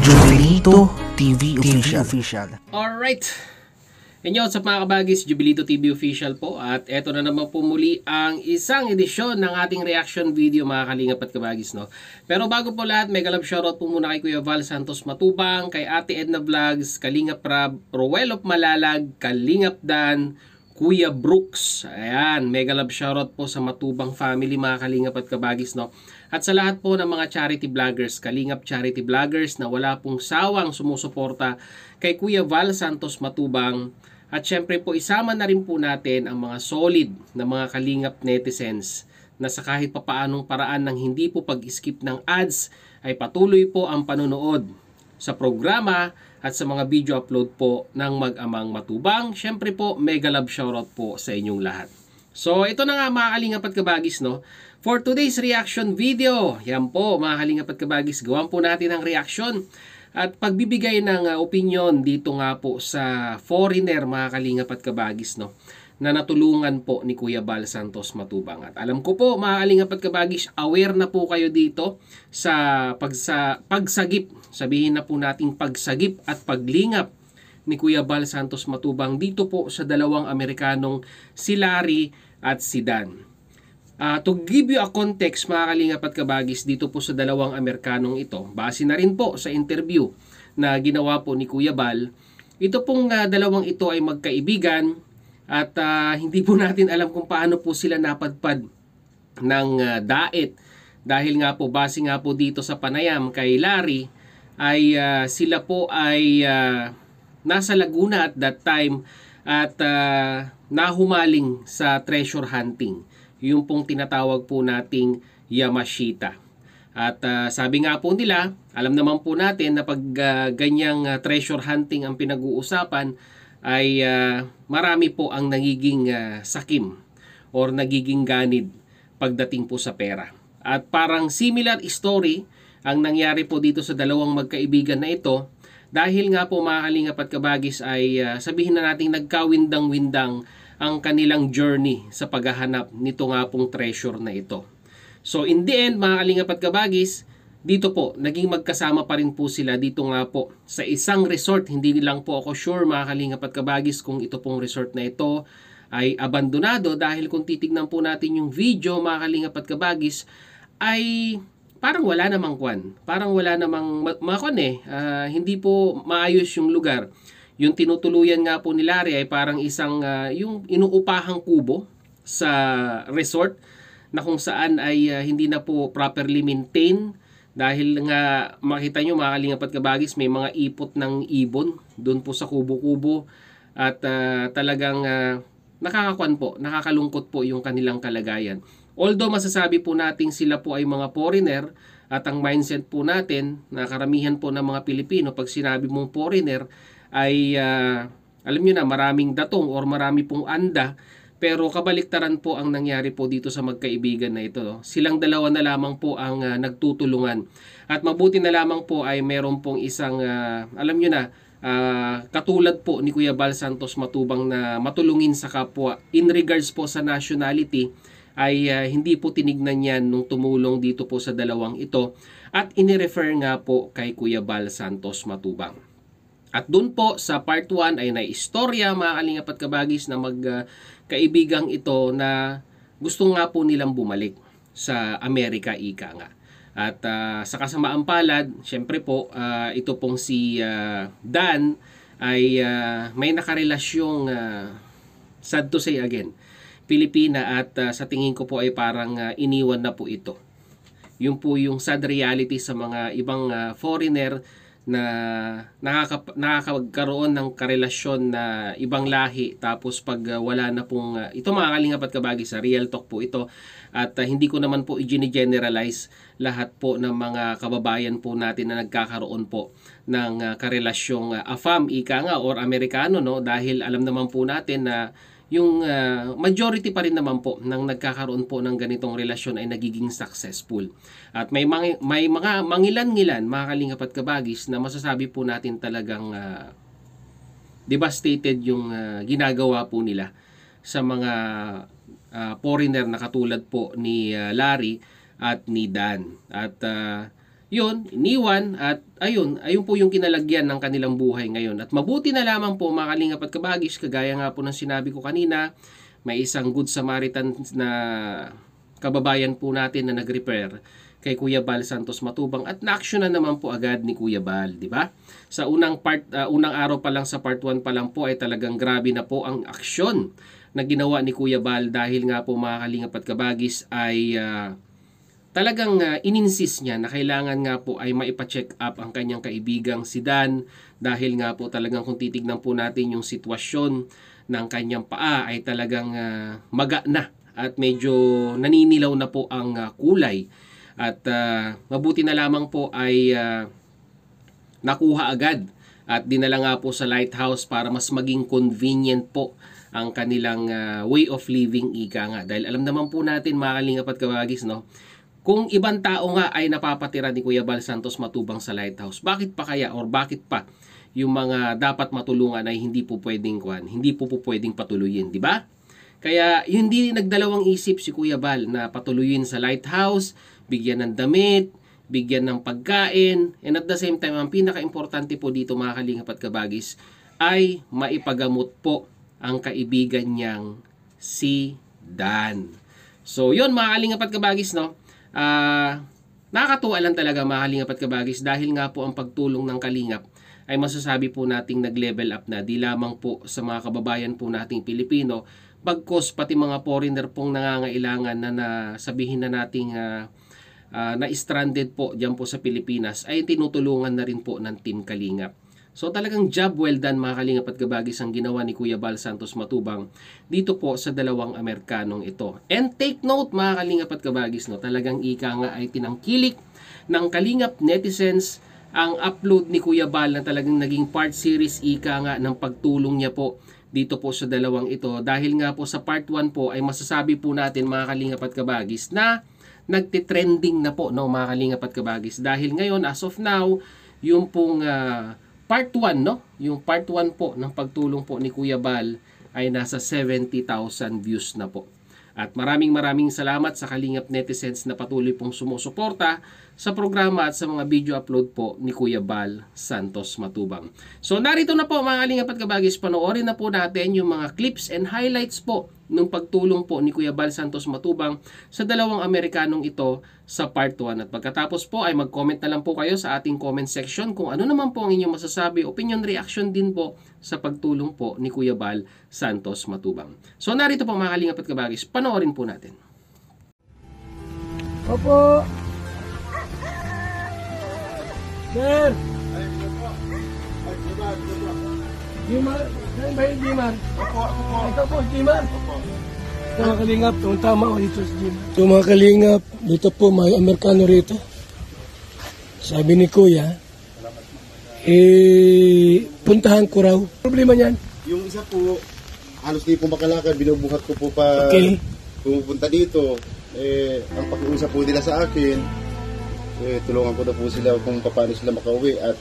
Jubilito TV Official. Alright. Inyo sa mga kabagis, Jubilito TV Official po. At eto na naman po muli ang isang edisyon ng ating reaction video mga kalingap at kabagis. No? Pero bago po lahat, mega love shoutout po muna kay Kuya Val Santos Matubang, kay Ate Edna Vlogs, Kalingap Rab, Roel of Malalag, Kalingap Dan, Kuya Brooks. Ayan, mega love shoutout po sa Matubang family mga kalingap at kabagis. No? At sa lahat po ng mga charity vloggers, Kalingap charity vloggers na wala pong sawang sumusuporta kay Kuya Val Santos Matubang. At syempre po isama na rin po natin ang mga solid na mga Kalingap netizens na sa kahit papaanong paraan ng hindi po pag-skip ng ads ay patuloy po ang panonood sa programa at sa mga video upload po ng Mag-amang Matubang. Syempre po mega love shoutout po sa inyong lahat. So ito na nga mga Kalingap at kabagis, no? For today's reaction video, yan po mga Kalingap at kabagis, gawan po natin ang reaction at pagbibigay ng opinion dito nga po sa foreigner mga Kalingap at kabagis, no, na natulungan po ni Kuya Val Santos Matubang. At alam ko po mga Kalingap at kabagis, aware na po kayo dito sa pagsagip, sabihin na po nating pagsagip at paglingap ni Kuya Val Santos Matubang dito po sa dalawang Amerikanong si Larry at si Dan. To give you a context mga Kalingap at kabagis dito po sa dalawang Amerikanong ito, base na rin po sa interview na ginawa po ni Kuya Val, ito pong dalawang ito ay magkaibigan at hindi po natin alam kung paano po sila napadpad ng daet. Dahil nga po, base nga po dito sa panayam kay Larry, ay sila po ay nasa Laguna at that time at nahumaling sa treasure hunting. Yung pong tinatawag po nating Yamashita. At sabi nga po nila, alam naman po natin na pag ganyang treasure hunting ang pinag-uusapan ay marami po ang nagiging sakim or nagiging ganid pagdating po sa pera. At parang similar story ang nangyari po dito sa dalawang magkaibigan na ito dahil nga po mga Kalingap at kabagis ay sabihin na natin nagkawindang-windang ang kanilang journey sa paghahanap nito nga pong treasure na ito. So in the end mga Kalingap at kabagis, dito po naging magkasama pa rin po sila dito nga po sa isang resort. Hindi lang po ako sure mga Kalingap at kabagis kung ito pong resort na ito ay abandonado dahil kung titignan po natin yung video mga Kalingap at kabagis ay parang wala namang kwan. Parang wala namang hindi po maayos yung lugar. Yung tinutuluyan nga po ni Larry ay parang isang yung inuupahang kubo sa resort na kung saan ay hindi na po properly maintain dahil nga makita nyo mga Kalingap at kabagis may mga ipot ng ibon doon po sa kubo-kubo at talagang nakakakwan po, nakakalungkot po yung kanilang kalagayan. Although masasabi po natin sila po ay mga foreigner at ang mindset po natin na karamihan po ng mga Pilipino pag sinabi mong foreigner ay alam nyo na maraming datong or marami pong anda, pero kabaliktaran po ang nangyari po dito sa magkaibigan na ito. No? Silang dalawa na lamang po ang nagtutulungan at mabuti na lamang po ay meron pong isang alam nyo na katulad po ni Kuya Val Santos Matubang na matulungin sa kapwa in regards po sa nationality ay hindi po tinignan yan nung tumulong dito po sa dalawang ito at inirefer nga po kay Kuya Val Santos Matubang. At doon po sa part 1 ay naistorya mga Kalingap at kabagis na magkaibigang ito na gusto nga po nilang bumalik sa Amerika ika nga. At sa kasamaan palad, syempre po ito pong si Dan ay may nakarelasyong sad to say again, Pilipina at sa tingin ko po ay parang iniwan na po ito. Yun po yung sad reality sa mga ibang foreigner na nakakagkaroon ng karelasyon na ibang lahi tapos pag wala na pong ito mga Kalingap at kabagis sa real talk po ito at hindi ko naman po i-generalize lahat po ng mga kababayan po natin na nagkakaroon po ng karelasyong AFAM ika nga or Amerikano, no, dahil alam naman po natin na yung majority pa rin naman po nang nagkakaroon po ng ganitong relasyon ay nagiging successful. At may mga mangilan-ngilan mga Kalingap at kabagis na masasabi po natin talagang devastated yung ginagawa po nila sa mga foreigner na katulad po ni Larry at ni Dan. At yun, iniwan at ayun po yung kinalagyan ng kanilang buhay ngayon. At mabuti na lamang po mga kalingap at kabagis, kagaya nga po ng sinabi ko kanina, may isang Good Samaritan na kababayan po natin na nag-repair kay Kuya Bal Santos Matubang at na-actionan naman po agad ni Kuya Bal, di ba? Sa unang araw pa lang, sa part 1 pa lang po ay talagang grabe na po ang aksyon na ginawa ni Kuya Bal dahil nga po mga kalingap at kabagis ay talagang ininsist niya na kailangan nga po ay maipa-check up ang kanyang kaibigang si Dan dahil nga po talagang kung titignan po natin yung sitwasyon ng kanyang paa ay talagang maga na at medyo naninilaw na po ang kulay at mabuti na lamang po ay nakuha agad at dinala nga po sa lighthouse para mas maging convenient po ang kanilang way of living, ika nga, dahil alam naman po natin mga kalingap at kabagis, no, kung ibang tao nga ay napapatira ni Kuya Bal Santos Matubang sa lighthouse, bakit pa kaya or bakit pa yung mga dapat matulungan ay hindi po pwedeng pwedeng patuloyin, di ba? Kaya hindi nagdalawang isip si Kuya Bal na patuloyin sa lighthouse, bigyan ng damit, bigyan ng pagkain, and at the same time, ang pinaka-importante po dito mga kalingap at kabagis ay maipagamot po ang kaibigan niyang si Dan. So yun mga kalingap at kabagis, no? Nakakatuwa lang talaga mga kalingap at kabagis dahil nga po ang pagtulong ng kalingap ay masasabi po nating nag-level up na di lamang po sa mga kababayan po nating Pilipino, bagkos pati mga foreigner pong nangangailangan na sabihin na nating na-stranded po dyan po sa Pilipinas ay tinutulungan na rin po ng Team Kalingap. So talagang job well done mga kalingap at kabagis ang ginawa ni Kuya Bal Santos Matubang dito po sa dalawang Amerikanong ito. And take note mga kalingap at kabagis, no, talagang ika nga ay tinangkilik ng kalingap netizens ang upload ni Kuya Bal na talagang naging part series ika nga ng pagtulong niya po dito po sa dalawang ito. Dahil nga po sa part 1 po ay masasabi po natin mga kalingap at kabagis na nagtitrending na po, no, mga kalingap at kabagis. Dahil ngayon as of now yung pong part 1, no? Yung part 1 po ng pagtulong po ni Kuya Bal ay nasa 70,000 views na po. At maraming salamat sa kalingap netizens na patuloy pong sumusuporta sa programa at sa mga video upload po ni Kuya Bal Santos Matubang. So narito na po mga kalingap at kabagis, panoorin na po natin yung mga clips and highlights po ng pagtulong po ni Kuya Bal Santos Matubang sa dalawang Amerikanong ito sa part 1. At pagkatapos po ay mag-comment na lang po kayo sa ating comment section kung ano naman po ang inyong masasabi, opinion, reaction din po sa pagtulong po ni Kuya Bal Santos Matubang. So narito po mga kalingap at kabagis, panoorin po natin. Opo. Sir. Jimar. Saan ba yung Jimar? Opo. Ito po, Jimar. Opo. Mga kalingap, tama ko dito sa Jimar. So mga kalingap, dito po may Amerikano rito. Sabi ni Kuya, puntahan ko raw. Problema niyan? Yung isa po, halos di po makalakad, binubuhat ko po pa pumupunta dito. Ang pag-uusap po nila sa akin, tulungan ko na po sila kung paano sila makauwi at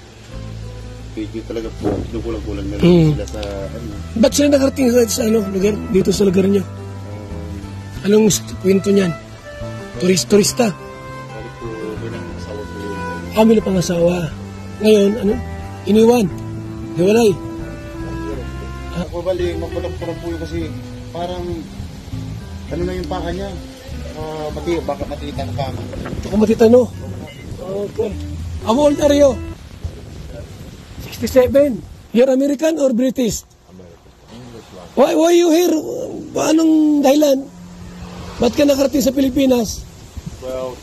talaga po, kinukulang-kulang na sila sa Ba't sila nakarating sa lugar, dito sa lugar niyo? Anong kwento niyan? Turista? balik po, bilang asawa po yun. Kami na pangasawa. Ngayon, ano? Iniwan. Hiwalay. Ako bali, magpulong-pulong po yun kasi parang ano na yung paka niya. Baka matitan ka. Ako matitano. Okay. How old are you? 67. You're American or British? American. Why you here? Anong dahilan? Ba't ka nakarating sa Pilipinas? Well,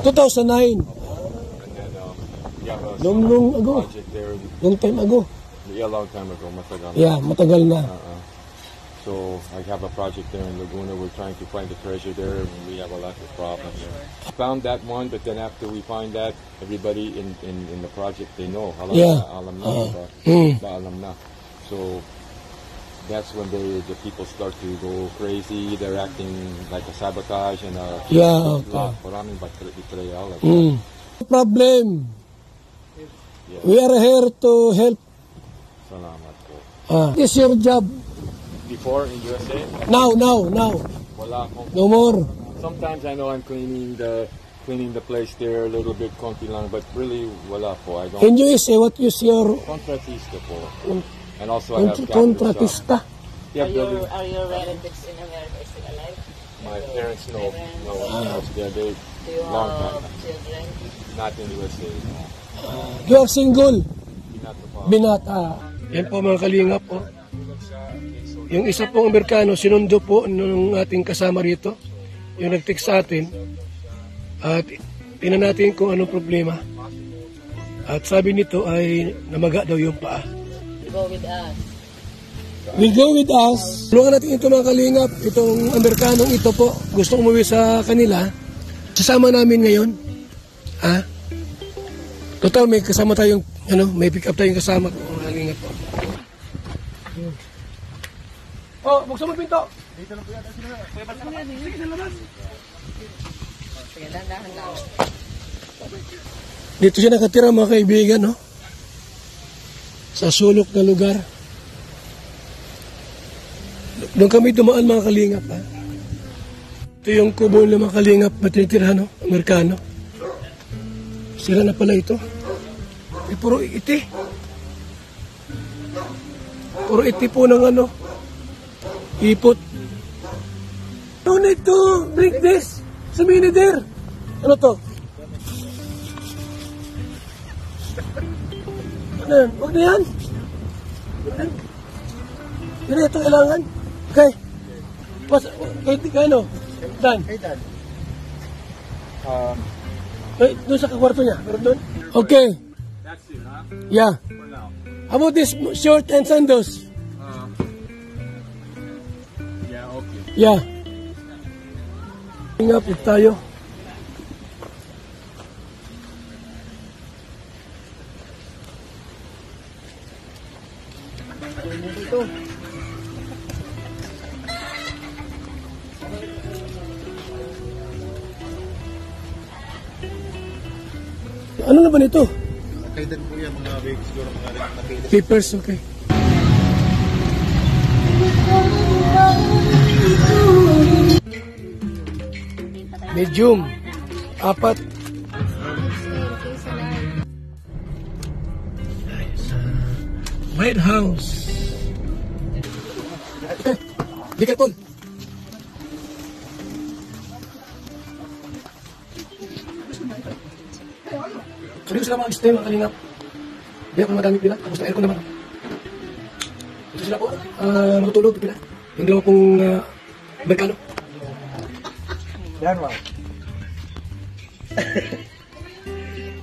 2009. 2009. And then we have a Long ago. project there. Long time ago. Yeah, long time ago. Matagal. Yeah, matagal na. So I have a project there in Laguna. We're trying to find the treasure there, and we have a lot of problems there. Found that one, but then after we find that, everybody in the project, they know. Alam Yeah. alam na, alam na. So that's when the people start to go crazy. They're acting like a sabotage and a Yeah, okay. maraming betrayal. Like No problem. Yeah. We are here to help. Salamat po. This is your job. Before in USA, Now. wala akong No more. Sometimes I know I'm cleaning the place there a little bit konti lang, but really wala po. I don't. Can you say what is your Contratista po. And also I have capital shop. contratista? Yeah, building. Are your relatives in America still alive? My parents no. They Do you long time. have children? Not in the USA. No. You are single? Not the problem. Binata. Yan po mga kalingap po. Yung isa pong Amerikano, sinundo po nung ating kasama rito. Yung nag-text sa atin. At tingnan natin kung anong problema. At sabi nito ay namaga daw yung paa. Go with us. Will go with us. Tulungan natin ito mga kalingap. Itong Amerikanong ito po. Gusto umuwi sa kanila. Sasama namin ngayon. Ha? Total may kasama tayong, may pick up tayong kasama. Mga kalingap po. Oh, buksan mo pinto. Sige, dahan lang. Dito siya nakatira mga kaibigan, no? Sa sulok na lugar. Doon kami dumaan mga kalingap, ha? Ito yung kubo ng mga kalingap na tinitirahan, no? Amerikano. Sira na pala ito. Eh, puro iti. Puro iti po ng ipot. No need to break this. Sabihin ni Der. Ano to? Ano yan? Huwag na yan. Yan na ito kailangan. Okay. Kaya ano? Dan. Doon sa kakwarto niya. Meron doon? Okay. That's it, huh? Yeah. For now. How about this short and sandals? Yeah, okay. Yeah. Ingapit tayo. Ano na ba nito? Kailan po yan mga bags, siguro mga nakilis. Papers, okay. Medium. 4. White House. Di ka, Paul. Seryoso lang mga sistema, kalingap. Di ako madami pila. Tapos na aircon naman. Ito sila po. Matutulog pila. Yung dalawa pong Amerikano. Yan wow.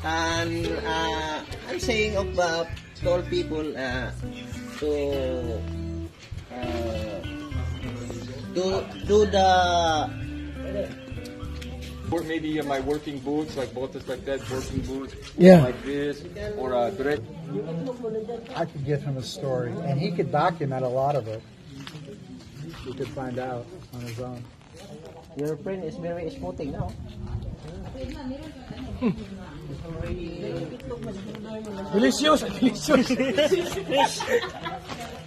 And I'm saying of to all people to do the Or maybe my working boots, like botas like that, working boots, Yeah. like this, or direct. I could give him a story, and he could document a lot of it. He could find out on his own. your friend is very smoothing now. Delicious. Delicious.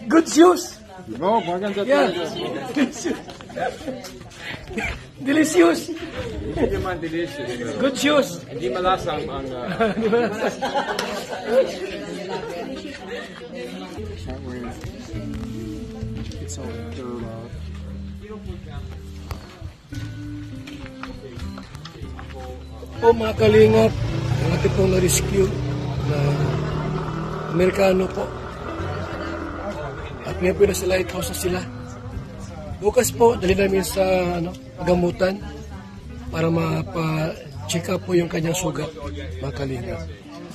Good shoes. No, maganda Yeah. talaga. Delicious. Hindi man delicious. Good shoes. Hindi malasang ang It's all dirt off. Po mga kalingap, ang ating pong na-rescue na Amerikano po. At ngayon po nasa lighthouse na sila. Bukas po, dali namin sa pagamutan para mapa-check up po yung kanyang sugat, mga kalingap.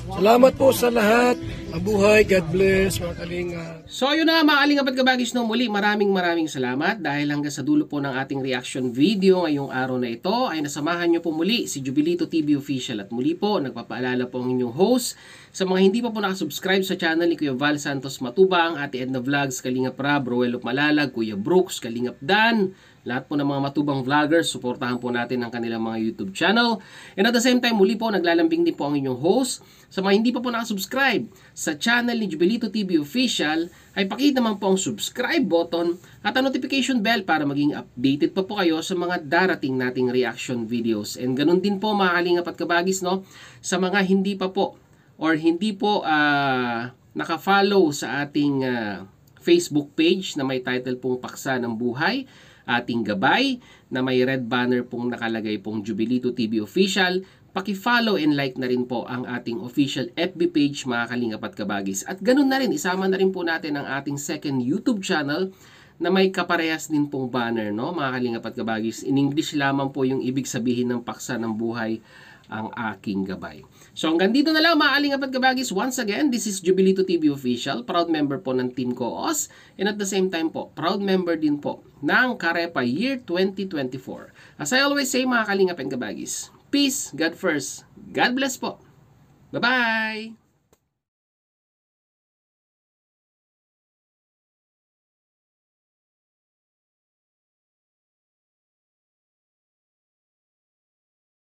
Salamat po sa lahat. Mabuhay, God bless, mga kalingap. So yun na mga kalingap at kabagis, no, muli maraming salamat dahil hanggang sa dulo po ng ating reaction video ngayong araw na ito ay nasamahan nyo po muli si Jubilito TV Official at muli po nagpapaalala po ang inyong host sa mga hindi pa po nakasubscribe sa channel ni Kuya Val Santos Matubang, Ate Edna Vlogs, Kalingap Rab, Roel of Malalag, Kuya Brooks, Kalingap Dan, lahat po ng mga matubang vloggers, suportahan po natin ang kanilang mga YouTube channel. And at the same time, muli po, naglalambing din po ang inyong host. Sa mga hindi pa po nakasubscribe sa channel ni Jubilito TV Official, ay pakihit naman po ang subscribe button at ang notification bell para maging updated pa po kayo sa mga darating nating reaction videos. And ganun din po mga kalingap at kabagis, no? Sa mga hindi pa po or hindi po naka-follow sa ating Facebook page na may title pong Paksa ng Buhay, ating gabay na may red banner pong nakalagay pong Jubilito TV Official, paki-follow and like na rin po ang ating official FB page mga kalingap at kabagis. At ganun na rin, isama na rin po natin ang ating second YouTube channel na may kaparehas din pong banner, no mga kalingap at kabagis. In English lamang po yung ibig sabihin ng Paksa ng Buhay, ang aking gabay. So hanggang dito na lang mga kalingap at kabagis. Once again, this is Jubilito TV Official, proud member po ng Team Coos, and at the same time po, proud member din po ng Karepa Year 2024. As I always say mga kalingap and kabagis, peace, God first, God bless po. Bye-bye!